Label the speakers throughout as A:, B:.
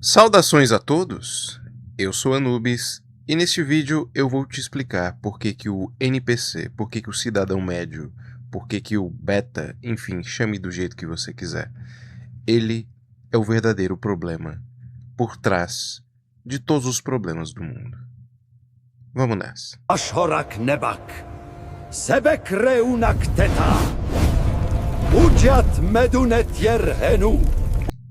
A: Saudações a todos, eu sou Anubis e neste vídeo eu vou te explicar por que que o NPC, por que que o cidadão médio, por que que o beta, enfim, chame do jeito que você quiser, ele é o verdadeiro problema por trás de todos os problemas do mundo. Vamos nessa.
B: Ashorak Nebak, Sebek Reunak Teta, Ujiat Medunet Yerhenu.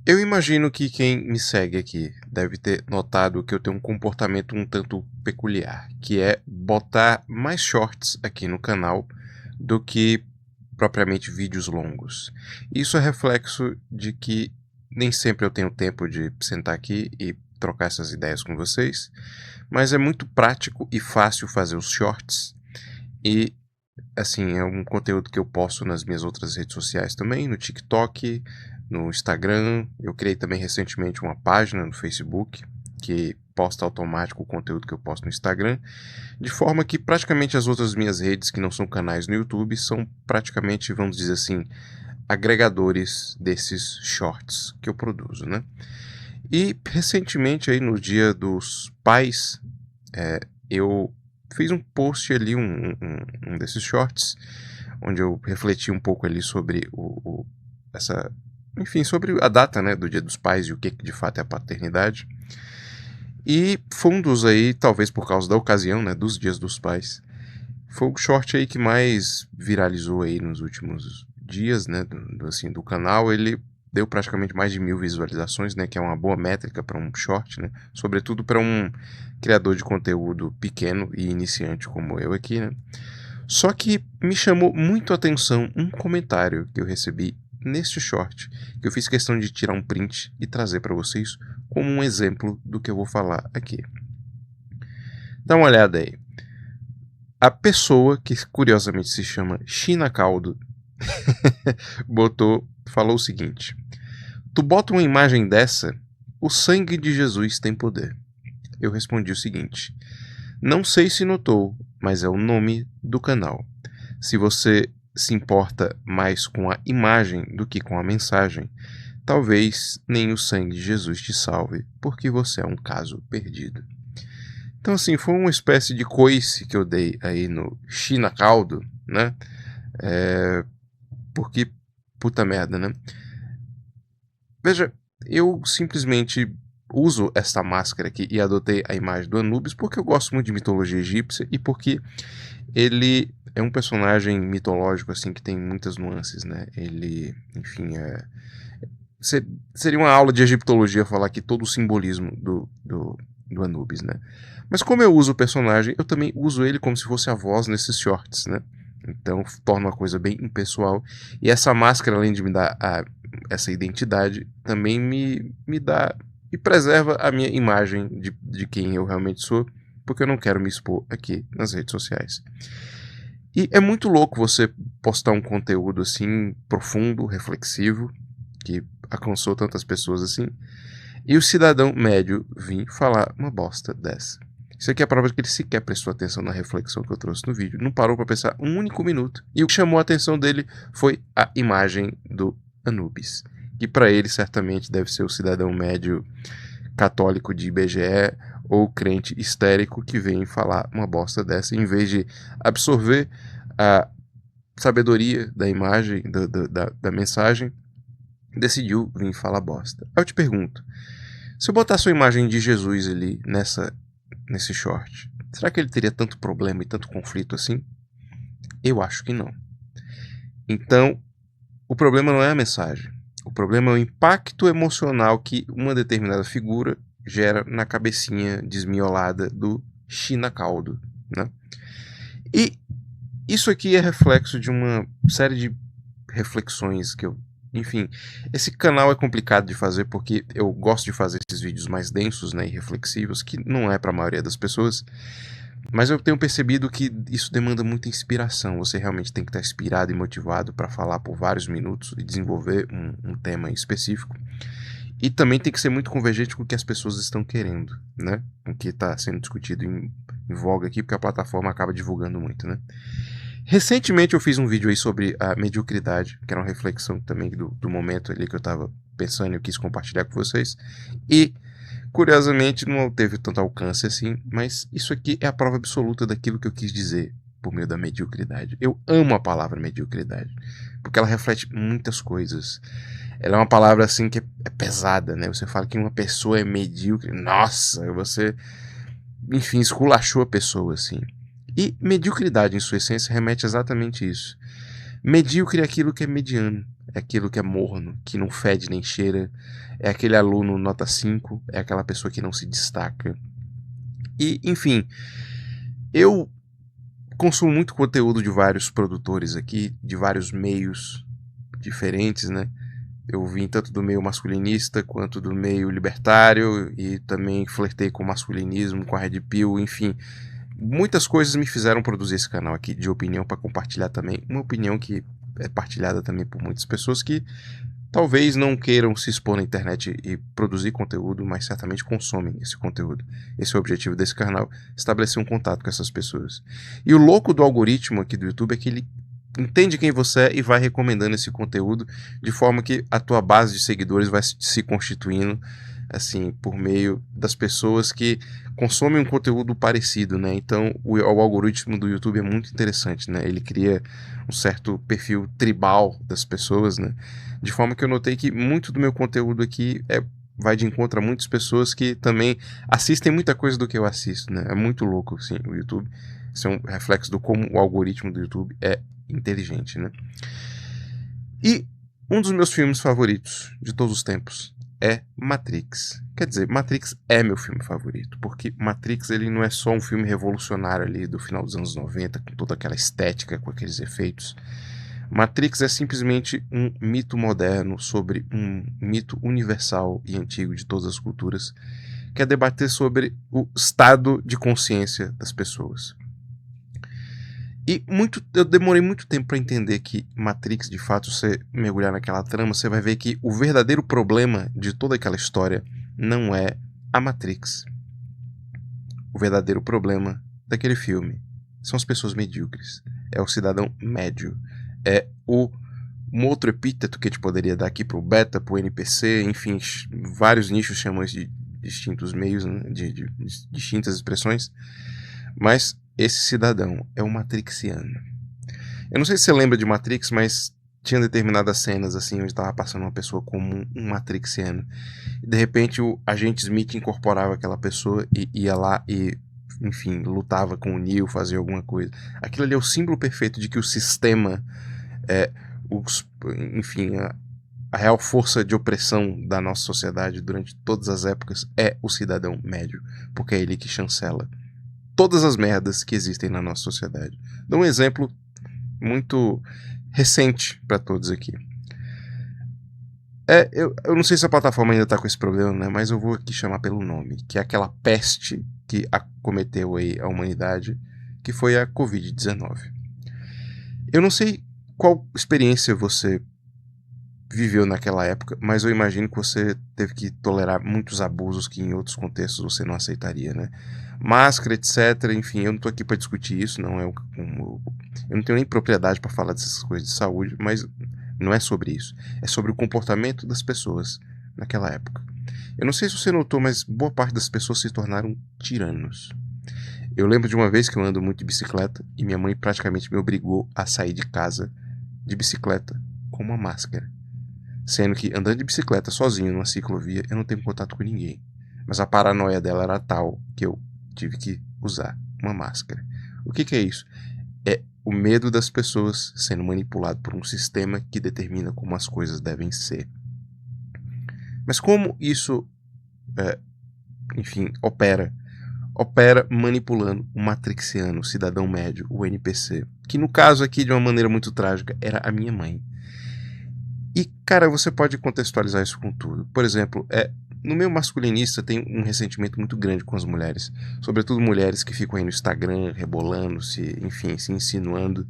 A: Eu imagino que quem me segue aqui deve ter notado que eu tenho um comportamento um tanto peculiar, que é botar mais shorts aqui no canal do que propriamente vídeos longos. Isso é reflexo de que nem sempre eu tenho tempo de sentar aqui e trocar essas ideias com vocês, mas é muito prático e fácil fazer os shorts e assim, é um conteúdo que eu posto nas minhas outras redes sociais também, no TikTok, no Instagram. Eu criei também recentemente uma página no Facebook que posta automático o conteúdo que eu posto no Instagram, de forma que praticamente as outras minhas redes que não são canais no YouTube são praticamente, vamos dizer assim, agregadores desses shorts que eu produzo, né? E recentemente aí no Dia dos Pais, eu fiz um post ali, um desses shorts, onde eu refleti um pouco ali sobre enfim, sobre a data, né, do Dia dos Pais e o que de fato é a paternidade. E foi um dos aí, talvez por causa da ocasião, né, dos Dias dos Pais, foi o short aí que mais viralizou aí nos últimos dias, né, do canal. Ele deu praticamente mais de 1000 visualizações, né, que é uma boa métrica para um short, né, sobretudo para um criador de conteúdo pequeno e iniciante como eu aqui, né. Só que me chamou muito a atenção um comentário que eu recebi neste short, que eu fiz questão de tirar um print e trazer para vocês como um exemplo do que eu vou falar aqui. Dá uma olhada aí. A pessoa, que curiosamente se chama China Caldo, falou o seguinte: tu bota uma imagem dessa, o sangue de Jesus tem poder. Eu respondi o seguinte: não sei se notou, mas é o nome do canal. Se você se importa mais com a imagem do que com a mensagem, talvez nem o sangue de Jesus te salve, porque você é um caso perdido. Então, assim, foi uma espécie de coice que eu dei aí no China Caldo, né? Porque, puta merda, né? Veja, eu simplesmente uso esta máscara aqui e adotei a imagem do Anubis porque eu gosto muito de mitologia egípcia e porque ele é um personagem mitológico, assim, que tem muitas nuances, né? Ele, enfim, seria uma aula de egiptologia falar aqui todo o simbolismo do Anubis, né? Mas como eu uso o personagem, eu também uso ele como se fosse a voz nesses shorts, né? Então torna uma coisa bem impessoal. E essa máscara, além de me dar essa identidade, também me dá e preserva a minha imagem de quem eu realmente sou, porque eu não quero me expor aqui nas redes sociais. E é muito louco você postar um conteúdo assim profundo, reflexivo, que alcançou tantas pessoas assim, e o cidadão médio vir falar uma bosta dessa. Isso aqui é a prova de que ele sequer prestou atenção na reflexão que eu trouxe no vídeo, não parou para pensar um único minuto, e o que chamou a atenção dele foi a imagem do Anubis, que para ele certamente deve ser o cidadão médio católico de IBGE ou crente histérico que vem falar uma bosta dessa, em vez de absorver a sabedoria da imagem, da mensagem, decidiu vir falar bosta. Aí eu te pergunto, se eu botar sua imagem de Jesus ali nesse short, será que ele teria tanto problema e tanto conflito assim? Eu acho que não. Então, o problema não é a mensagem. O problema é o impacto emocional que uma determinada figura gera na cabecinha desmiolada do China Caldo, né? E isso aqui é reflexo de uma série de reflexões que eu... Enfim, esse canal é complicado de fazer porque eu gosto de fazer esses vídeos mais densos, né, e reflexivos, que não é para a maioria das pessoas, mas eu tenho percebido que isso demanda muita inspiração. Você realmente tem que estar inspirado e motivado para falar por vários minutos e desenvolver um tema específico. E também tem que ser muito convergente com o que as pessoas estão querendo, né? Com o que está sendo discutido em voga aqui, porque a plataforma acaba divulgando muito, né? Recentemente eu fiz um vídeo aí sobre a mediocridade, que era uma reflexão também do momento ali que eu estava pensando e eu quis compartilhar com vocês. E Curiosamente, não teve tanto alcance assim, mas isso aqui é a prova absoluta daquilo que eu quis dizer por meio da mediocridade. Eu amo a palavra mediocridade, porque ela reflete muitas coisas. Ela é uma palavra assim que é pesada, né? Você fala que uma pessoa é medíocre, nossa, você, enfim, esculachou a pessoa, assim. E mediocridade, em sua essência, remete exatamente a isso. Medíocre é aquilo que é mediano, é aquilo que é morno, que não fede nem cheira, é aquele aluno nota 5, é aquela pessoa que não se destaca. E, enfim, eu consumo muito conteúdo de vários produtores aqui, de vários meios diferentes, né? Eu vim tanto do meio masculinista quanto do meio libertário e também flertei com o masculinismo, com a Red Pill, enfim. Muitas coisas me fizeram produzir esse canal aqui de opinião para compartilhar também. Uma opinião que é partilhada também por muitas pessoas que talvez não queiram se expor na internet e produzir conteúdo, mas certamente consomem esse conteúdo. Esse é o objetivo desse canal, estabelecer um contato com essas pessoas. E o louco do algoritmo aqui do YouTube é que ele entende quem você é e vai recomendando esse conteúdo de forma que a tua base de seguidores vai se constituindo assim por meio das pessoas que consomem um conteúdo parecido, né? Então o algoritmo do YouTube é muito interessante, né? Ele cria um certo perfil tribal das pessoas, né? De forma que eu notei que muito do meu conteúdo aqui vai de encontro a muitas pessoas que também assistem muita coisa do que eu assisto, né? É muito louco, assim, o YouTube. Isso é um reflexo do como o algoritmo do YouTube é inteligente, né? E um dos meus filmes favoritos de todos os tempos é Matrix. Quer dizer, Matrix é meu filme favorito, porque Matrix ele não é só um filme revolucionário ali do final dos anos 90, com toda aquela estética, com aqueles efeitos. Matrix é simplesmente um mito moderno sobre um mito universal e antigo de todas as culturas, que é debater sobre o estado de consciência das pessoas. E eu demorei muito tempo para entender que Matrix, de fato, você mergulhar naquela trama, você vai ver que o verdadeiro problema de toda aquela história não é a Matrix. O verdadeiro problema daquele filme são as pessoas medíocres. É o cidadão médio. É um outro epíteto que a gente poderia dar aqui pro beta, pro NPC, enfim, vários nichos chamam isso de distintos meios, né, de distintas expressões. Mas esse cidadão é um matrixiano. Eu não sei se você lembra de Matrix, mas tinha determinadas cenas assim onde estava passando uma pessoa como um matrixiano. E de repente o agente Smith incorporava aquela pessoa e ia lá e, enfim, lutava com o Neo, fazia alguma coisa. Aquilo ali é o símbolo perfeito de que o sistema, enfim, a real força de opressão da nossa sociedade durante todas as épocas é o cidadão médio, porque é ele que chancela todas as merdas que existem na nossa sociedade. Dou um exemplo muito recente para todos aqui. Eu não sei se a plataforma ainda está com esse problema, né? Mas eu vou aqui chamar pelo nome, que é aquela peste que acometeu aí a humanidade, que foi a Covid-19. Eu não sei qual experiência você viveu naquela época, mas eu imagino que você teve que tolerar muitos abusos que em outros contextos você não aceitaria, né? Máscara, etc. Enfim, eu não tô aqui para discutir isso, não é eu não tenho nem propriedade para falar dessas coisas de saúde, mas não é sobre isso. É sobre o comportamento das pessoas naquela época. Eu não sei se você notou, mas boa parte das pessoas se tornaram tiranos. Eu lembro de uma vez que eu ando muito de bicicleta e minha mãe praticamente me obrigou a sair de casa de bicicleta com uma máscara. Sendo que andando de bicicleta sozinho numa ciclovia eu não tenho contato com ninguém. Mas a paranoia dela era tal que eu tive que usar uma máscara. O que é isso? É o medo das pessoas sendo manipulado por um sistema que determina como as coisas devem ser. Mas como isso, enfim, opera? Opera manipulando o matrixiano, o cidadão médio, o NPC. Que no caso aqui, de uma maneira muito trágica, era a minha mãe. E, cara, você pode contextualizar isso com tudo. Por exemplo, no meio masculinista tem um ressentimento muito grande com as mulheres. Sobretudo mulheres que ficam aí no Instagram, rebolando, se insinuando.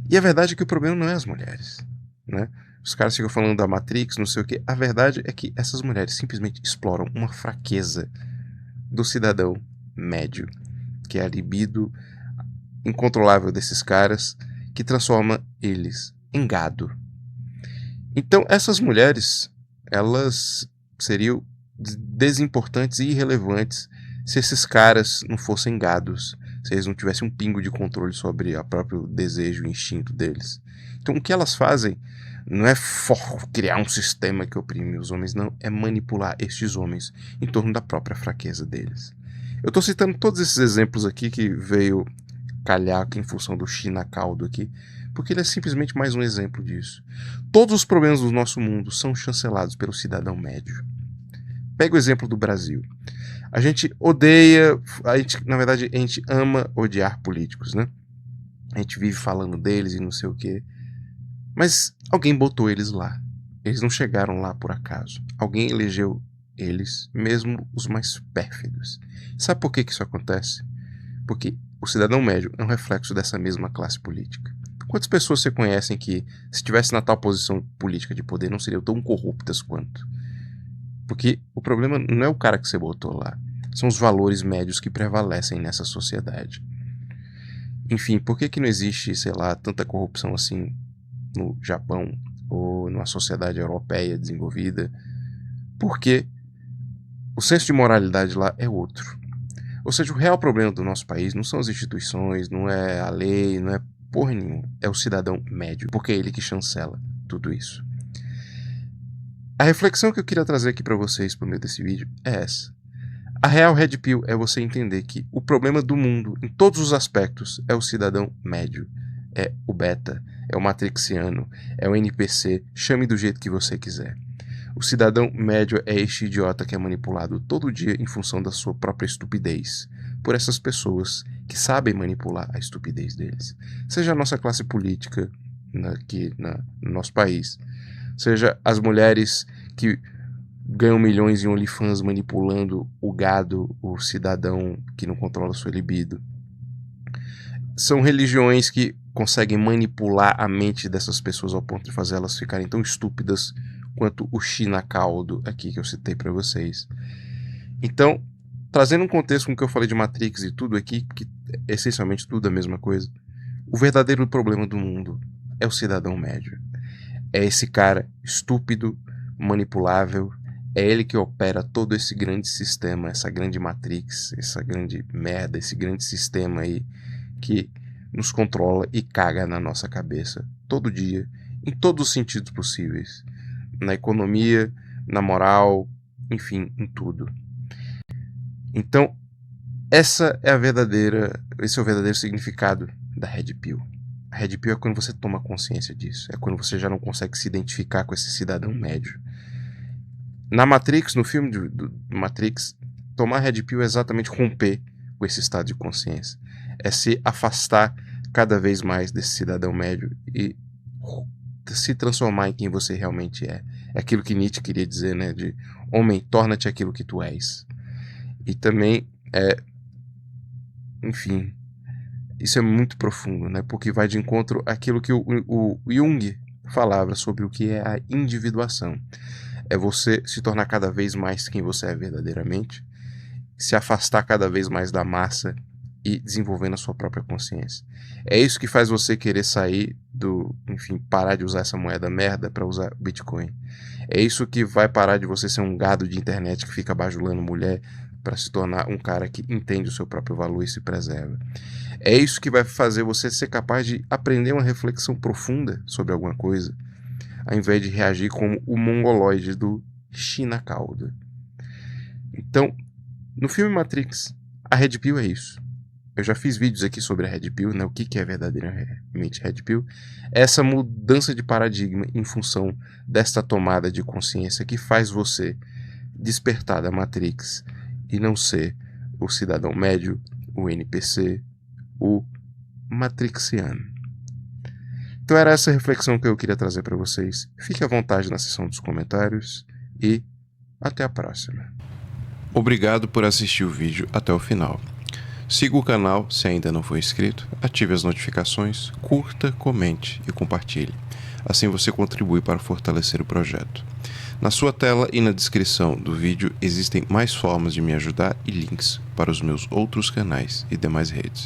A: E a verdade é que o problema não é as mulheres, né? Os caras ficam falando da Matrix, não sei o quê. A verdade é que essas mulheres simplesmente exploram uma fraqueza do cidadão médio, que é a libido incontrolável desses caras, que transforma eles em gado. Então essas mulheres, elas seriam desimportantes e irrelevantes se esses caras não fossem gados, se eles não tivessem um pingo de controle sobre o próprio desejo e instinto deles. Então o que elas fazem não é criar um sistema que oprime os homens, não, é manipular estes homens em torno da própria fraqueza deles. Eu estou citando todos esses exemplos aqui que veio calhar em função do China Caldo aqui, porque ele é simplesmente mais um exemplo disso. Todos os problemas do nosso mundo são chancelados pelo cidadão médio. Pega o exemplo do Brasil. A gente odeia, na verdade, a gente ama odiar políticos, né? A gente vive falando deles e não sei o quê. Mas alguém botou eles lá. Eles não chegaram lá por acaso. Alguém elegeu eles, mesmo os mais pérfidos. Sabe por que isso acontece? Porque o cidadão médio é um reflexo dessa mesma classe política. Quantas pessoas você conhecem que, se estivesse na tal posição política de poder, não seriam tão corruptas quanto? Porque o problema não é o cara que você botou lá, são os valores médios que prevalecem nessa sociedade. Enfim, por que não existe, sei lá, tanta corrupção assim no Japão ou numa sociedade europeia desenvolvida? Porque o senso de moralidade lá é outro. Ou seja, o real problema do nosso país não são as instituições, não é a lei, não é porra nenhuma. É o cidadão médio, porque é ele que chancela tudo isso. A reflexão que eu queria trazer aqui para vocês por meio desse vídeo é essa. A real Red Pill é você entender que o problema do mundo, em todos os aspectos, é o cidadão médio. É o beta, é o matrixiano, é o NPC, chame do jeito que você quiser. O cidadão médio é este idiota que é manipulado todo dia em função da sua própria estupidez, por essas pessoas que sabem manipular a estupidez deles. Seja a nossa classe política aqui no nosso país, seja as mulheres que ganham milhões em OnlyFans manipulando o gado, o cidadão que não controla sua libido. São religiões que conseguem manipular a mente dessas pessoas ao ponto de fazer elas ficarem tão estúpidas quanto o China Caldo aqui que eu citei para vocês. Então, trazendo um contexto com o que eu falei de Matrix e tudo aqui, que é essencialmente tudo a mesma coisa, o verdadeiro problema do mundo é o cidadão médio. É esse cara estúpido, manipulável, é ele que opera todo esse grande sistema, essa grande Matrix, essa grande merda, esse grande sistema aí que nos controla e caga na nossa cabeça todo dia, em todos os sentidos possíveis. Na economia, na moral, enfim, em tudo. Então, esse é o verdadeiro significado da Red Pill. A Red Pill é quando você toma consciência disso, é quando você já não consegue se identificar com esse cidadão médio. Na Matrix, no filme do Matrix, tomar Red Pill é exatamente romper com esse estado de consciência. É se afastar cada vez mais desse cidadão médio e se transformar em quem você realmente é. É aquilo que Nietzsche queria dizer, né? De homem, torna-te aquilo que tu és. E também enfim, isso é muito profundo, né? Porque vai de encontro àquilo que o Jung falava sobre o que é a individuação. É você se tornar cada vez mais quem você é verdadeiramente, se afastar cada vez mais da massa e desenvolvendo a sua própria consciência. É isso que faz você querer sair parar de usar essa moeda merda para usar Bitcoin. É isso que vai parar de você ser um gado de internet que fica bajulando mulher para se tornar um cara que entende o seu próprio valor e se preserva. É isso que vai fazer você ser capaz de aprender uma reflexão profunda sobre alguma coisa, ao invés de reagir como o mongoloide do China Caldo. Então, no filme Matrix, a Red Pill é isso. Eu já fiz vídeos aqui sobre a Red Pill, né? O que é verdadeiramente Red Pill. Essa mudança de paradigma em função desta tomada de consciência que faz você despertar da Matrix e não ser o cidadão médio, o NPC, o matrixiano. Então era essa reflexão que eu queria trazer para vocês. Fique à vontade na seção dos comentários e até a próxima.
C: Obrigado por assistir o vídeo até o final. Siga o canal se ainda não for inscrito, ative as notificações, curta, comente e compartilhe. Assim você contribui para fortalecer o projeto. Na sua tela e na descrição do vídeo existem mais formas de me ajudar e links para os meus outros canais e demais redes.